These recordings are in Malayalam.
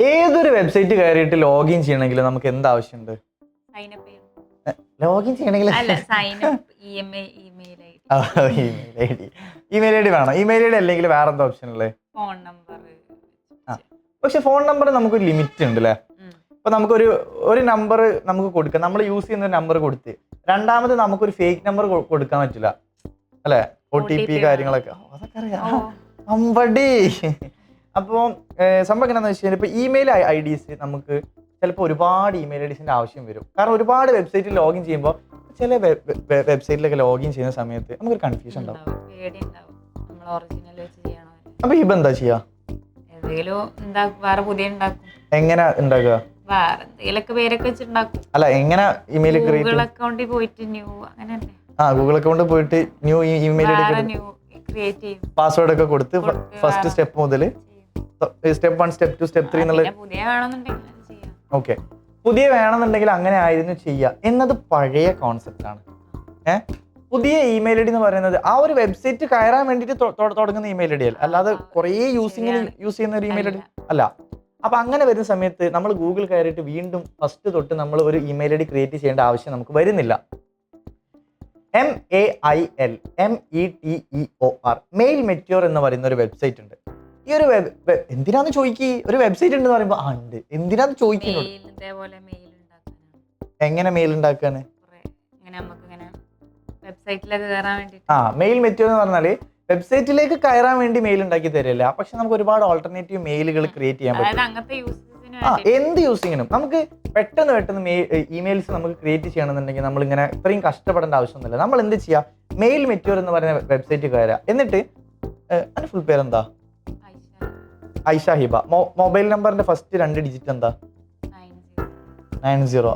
ഏതൊരു വെബ്സൈറ്റ് കയറിയിട്ട് ലോഗിൻ ചെയ്യണമെങ്കിൽ നമുക്ക് എന്ത് ആവശ്യമുണ്ട്? ലോഗിൻ ചെയ്യണമെങ്കിൽ ഇമെയിൽ ഐ ഡി വേണം. ഇമെയിൽ ഐ ഡി അല്ലെങ്കിൽ വേറെ എന്താ ഓപ്ഷൻ ഉള്ളത്? Phone number. പക്ഷെ ഫോൺ നമ്പർ നമുക്കൊരു ലിമിറ്റ് ഉണ്ട് അല്ലേ? അപ്പൊ നമുക്കൊരു നമ്പർ നമുക്ക് കൊടുക്കാം. നമ്മൾ യൂസ് ചെയ്യുന്ന നമ്പർ കൊടുത്ത് രണ്ടാമത് നമുക്കൊരു ഫേക്ക് നമ്പർ കൊടുക്കാൻ പറ്റില്ല അല്ലെ? OTP കാര്യങ്ങളൊക്കെ അതൊക്കെ അറിയാം. അമ്പടി. അപ്പോൾ സംഭവം എങ്ങനെയാണെന്ന് വെച്ച് കഴിഞ്ഞാൽ ഇപ്പോൾ ഇമെയിൽ IDs നമുക്ക് ചിലപ്പോൾ ഒരുപാട് ഇമെയിൽ IDസിൻ്റെ ആവശ്യം വരും. കാരണം ഒരുപാട് വെബ്സൈറ്റിൽ ലോഗിൻ ചെയ്യുമ്പോൾ ചില വെബ്സൈറ്റിലൊക്കെ ലോഗിൻ ചെയ്യുന്ന സമയത്ത് നമുക്കൊരു കൺഫ്യൂഷൻ ഉണ്ടാവും. അപ്പോൾ ഇപ്പം എന്താ ചെയ്യുക? എങ്ങനെ ഉണ്ടാക്കുക? അല്ല എങ്ങനെ ഇമെയിൽ ഗൂഗിൾ അക്കൗണ്ടിൽ പോയിട്ട് ഗൂഗിൾ അക്കൗണ്ടിൽ പോയിട്ട് ന്യൂ ഇമെയിൽ ഐഡി പാസ്വേഡ് ഒക്കെ കൊടുത്ത് ഫസ്റ്റ് സ്റ്റെപ്പ് മുതൽ സ്റ്റെപ്പ് 1 സ്റ്റെപ്പ് 2 സ്റ്റെപ്പ് 3 എന്നുള്ള ഓക്കെ. പുതിയ വേണമെന്നുണ്ടെങ്കിൽ അങ്ങനെ ആയിരുന്നു ചെയ്യുക എന്നത് പഴയ കോൺസെപ്റ്റ് ആണ്. പുതിയ ഇമെയിൽ ഐ ഡി എന്ന് പറയുന്നത് ആ ഒരു വെബ്സൈറ്റ് കയറാൻ വേണ്ടിയിട്ട് തുടങ്ങുന്ന ഇമെയിൽ ഐ ഡി അല്ല, അല്ലാതെ കുറേ യൂസ് ചെയ്യുന്ന ഒരു ഇമെയിൽ ഐ ഡി അല്ല. അപ്പൊ അങ്ങനെ വരുന്ന സമയത്ത് നമ്മൾ ഗൂഗിൾ കയറിയിട്ട് വീണ്ടും ഫസ്റ്റ് തൊട്ട് നമ്മൾ ഒരു ഇമെയിൽ ഐ ഡി ക്രിയേറ്റ് ചെയ്യേണ്ട ആവശ്യം നമുക്ക് വരുന്നില്ല. MEAIL മെയിൽ മെറ്റ്യൂർ എന്ന് പറയുന്ന ഒരു വെബ്സൈറ്റ് ഉണ്ട്. ഈ ഒരു എന്തിനാന്ന് ചോദിക്കുക, ഒരു വെബ്സൈറ്റ് ഉണ്ടെന്ന് പറയുമ്പോൾ ഉണ്ട്, എന്തിനാന്ന് ചോദിക്കുന്നത്. എങ്ങനെ മെയിൽ ഉണ്ടാക്കാണ്? മെയിൽ മെറ്റ്യൂർ എന്ന് പറഞ്ഞാല് വെബ്സൈറ്റിലേക്ക് കയറാൻ വേണ്ടി മെയിൽ ഉണ്ടാക്കി തരില്ല. പക്ഷെ നമുക്ക് ഒരുപാട് ഓൾട്ടർനേറ്റീവ് മെയിലുകൾ ക്രിയേറ്റ് ചെയ്യാൻ പറ്റും. എന്ത് യൂസിങ്ങിനും നമുക്ക് പെട്ടെന്ന് ഇമെയിൽസ് നമുക്ക് ക്രിയേറ്റ് ചെയ്യണമെന്നുണ്ടെങ്കിൽ നമ്മൾ ഇങ്ങനെ ഇത്രയും കഷ്ടപ്പെടേണ്ട ആവശ്യമൊന്നുമില്ല. നമ്മൾ എന്ത് ചെയ്യുക, മെയിൽ മെറ്റ്യൂർ എന്ന് പറയുന്ന വെബ്സൈറ്റ് കയറുക. എന്നിട്ട് അതിന്റെ ഫുൾ പേരെന്താ? ഐഷ ഹിബ. മൊബൈൽ നമ്പറിന്റെ ഫസ്റ്റ് 2 ഡിജിറ്റ് എന്താ? 90.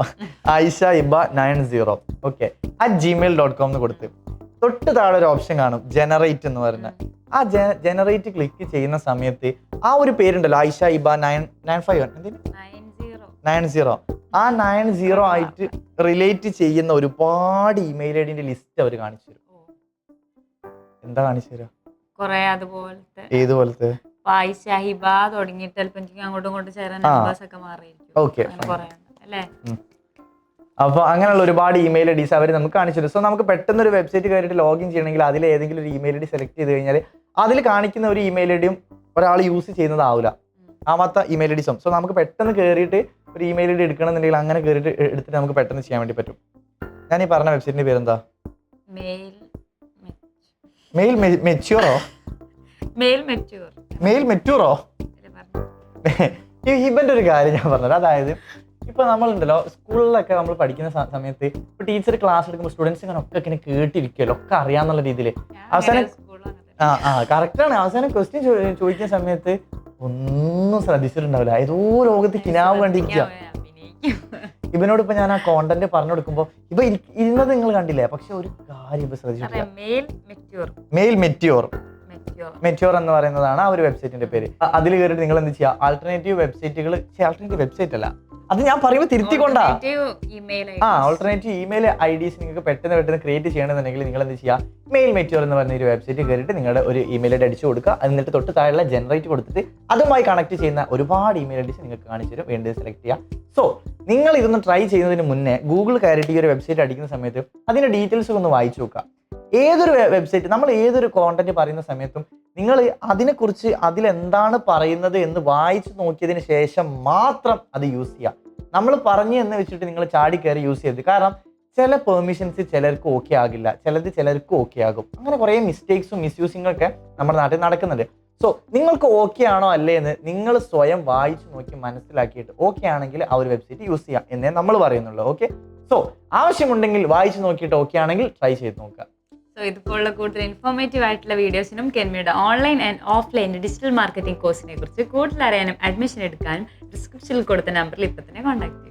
ഐഷ ഹിബ 90. ഓക്കെ. @gmail.com എന്ന് കൊടുത്ത് തൊട്ട് താഴെ ഒരു ഓപ്ഷൻ കാണും, ജനറേറ്റ് എന്ന് പറയുന്ന. ആ ജനറേറ്റ് ക്ലിക്ക് ചെയ്യുന്ന സമയത്ത് ആ ഒരു പേരുണ്ടല്ലോ, ഐഷ ഹിബ 90. ആ 90 ആയിട്ട് റിലേറ്റ് ചെയ്യുന്ന ഒരുപാട് ഇമെയിൽ ഐ ഡിന്റെ ലിസ്റ്റ് അവർ കാണിച്ചു തരും. എന്താ കാണിച്ചു തരാ? ഏതുപോലത്തെ? അപ്പൊ അങ്ങനെയുള്ള ഒരുപാട് ഇമെയിൽ ഐ ഡീസ് അവർ നമുക്ക് കാണിച്ചു തരും. സോ നമുക്ക് പെട്ടെന്ന് ഒരു വെബ്സൈറ്റ് കയറിയിട്ട് ലോഗിൻ ചെയ്യണമെങ്കിൽ അതിൽ ഏതെങ്കിലും ഒരു ഇമെയിൽ ഐ ഡി സെലക്ട് ചെയ്ത് കഴിഞ്ഞാൽ അതിൽ കാണിക്കുന്ന ഒരു ഇമെയിൽ ഐ ഡിയും ഒരാൾ യൂസ് ചെയ്യുന്നതാവില്ല, ആവാത്ത ഇമെയിൽ ഐ ഡിസും. സോ നമുക്ക് പെട്ടെന്ന് കയറിയിട്ട് ഒരു ഇമെയിൽ ഐ ഡി എടുക്കണമെന്നുണ്ടെങ്കിൽ അങ്ങനെ കയറിയിട്ട് എടുത്തിട്ട് നമുക്ക് പെട്ടെന്ന് ചെയ്യാൻ വേണ്ടി പറ്റും. ഞാൻ ഈ പറഞ്ഞ വെബ്സൈറ്റിന്റെ പേരെന്താ? മെയിൽ മെറ്റ്യൂറോ? ഹിബന്റെ ഒരു കാര്യം ഞാൻ പറഞ്ഞത്, അതായത് ഇപ്പൊ നമ്മളുണ്ടല്ലോ സ്കൂളിലൊക്കെ നമ്മൾ പഠിക്കുന്ന സമയത്ത് ഇപ്പൊ ടീച്ചർ ക്ലാസ് എടുക്കുമ്പോൾ സ്റ്റുഡൻസ് ഇങ്ങനെ ഒക്കെ ഇങ്ങനെ കേട്ടിരിക്കുമല്ലോ, ഒക്കെ അറിയാന്നുള്ള രീതിയിൽ അവസാനം കറക്റ്റാണ്. അവസാനം ക്വസ്റ്റ്യൻ ചോദിക്കുന്ന സമയത്ത് ഒന്നും ശ്രദ്ധിച്ചിട്ടുണ്ടാവില്ല, ഏതോ ലോകത്ത് കിനാവ് കണ്ടിരിക്കുക. ഇവനോട് ഇപ്പൊ ഞാൻ ആ കോണ്ടന്റ് പറഞ്ഞു കൊടുക്കുമ്പോ ഇപ്പൊ ഇരുന്നത് നിങ്ങൾ കണ്ടില്ലേ, പക്ഷെ ഒരു കാര്യം ഇപ്പൊ ശ്രദ്ധിച്ചിട്ടില്ല. മെയിൽ മെറ്റ്യൂർ എന്ന് പറയുന്നതാണ് ആ ഒരു വെബ്സൈറ്റിന്റെ പേര്. അതിൽ കയറിയിട്ട് നിങ്ങൾ എന്ത് ചെയ്യുക, ആൾട്ടർനേറ്റീവ് വെബ്സൈറ്റ് അല്ല, അത് ഞാൻ പറയുമ്പോൾ തിരുത്തിക്കൊണ്ടാ. ഓൾട്ടർനേറ്റീവ് ഇമെയിൽ IDs നിങ്ങൾക്ക് പെട്ടെന്ന് ക്രിയേറ്റ് ചെയ്യണമെന്നുണ്ടെങ്കിൽ നിങ്ങൾ എന്ത് ചെയ്യുക, മെയിൽ മെറ്റ്യൂർ എന്ന് പറയുന്ന ഒരു വെബ്സൈറ്റ് കയറിയിട്ട് നിങ്ങളുടെ ഒരു ഇമെയിൽ ഐ ഡി അടിച്ചു കൊടുക്കുക. എന്നിട്ട് തൊട്ട് താഴെ ജനറേറ്റ് കൊടുത്തിട്ട് അതുമായി കണക്ട് ചെയ്യുന്ന ഒരുപാട് ഇമെയിൽ IDs നിങ്ങൾക്ക് കാണിച്ചു തരും, വേണ്ടത് സെലക്ട് ചെയ്യുക. സോ നിങ്ങൾ ഇതൊന്ന് ട്രൈ ചെയ്യുന്നതിന് മുന്നേ ഗൂഗിൾ കയറിയിട്ട് ഈ ഒരു വെബ്സൈറ്റ് അടിക്കുന്ന സമയത്ത് അതിന്റെ ഡീറ്റെയിൽസ് ഒന്ന് വായിച്ചു നോക്കുക. ഏതൊരു വെബ്സൈറ്റ് നമ്മൾ ഏതൊരു കോണ്ടന്റ് പറയുന്ന സമയത്തും നിങ്ങൾ അതിനെക്കുറിച്ച് അതിലെന്താണ് പറയുന്നത് എന്ന് വായിച്ചു നോക്കിയതിന് ശേഷം മാത്രം അത് യൂസ് ചെയ്യുക. നമ്മൾ പറഞ്ഞു എന്ന് വെച്ചിട്ട് നിങ്ങൾ ചാടി കയറി യൂസ് ചെയ്ത്, കാരണം ചില പെർമിഷൻസ് ചിലർക്ക് ഓക്കെ ആകില്ല, ചിലർക്ക് ഓക്കെ ആകും. അങ്ങനെ കുറേ മിസ്റ്റേക്സും മിസ്യൂസിങ്ങും ഒക്കെ നമ്മുടെ നാട്ടിൽ നടക്കുന്നുണ്ട്. സോ നിങ്ങൾക്ക് ഓക്കെ ആണോ അല്ലേ എന്ന് നിങ്ങൾ സ്വയം വായിച്ചു നോക്കി മനസ്സിലാക്കിയിട്ട് ഓക്കെ ആണെങ്കിൽ ആ ഒരു വെബ്സൈറ്റ് യൂസ് ചെയ്യാം എന്നേ നമ്മൾ പറയുന്നുള്ളൂ. ഓക്കെ. സോ ആവശ്യമുണ്ടെങ്കിൽ വായിച്ചു നോക്കിയിട്ട് ഓക്കെ ആണെങ്കിൽ ട്രൈ ചെയ്ത് നോക്കുക. ഇതുപോലുള്ള കൂടുതൽ ഇൻഫോർമേറ്റീവ് ആയിട്ടുള്ള വീഡിയോസിനും കെൻമിയുടെ online and offline digital marketing കോഴ്സിനെ കുറിച്ച് കൂടുതൽ അറിയാനും അഡ്മിഷൻ എടുക്കാനും ഡിസ്ക്രിപ്ഷനിൽ കൊടുത്ത നമ്പറിൽ ഇപ്പം തന്നെ കോൺടാക്ട് ചെയ്യുക.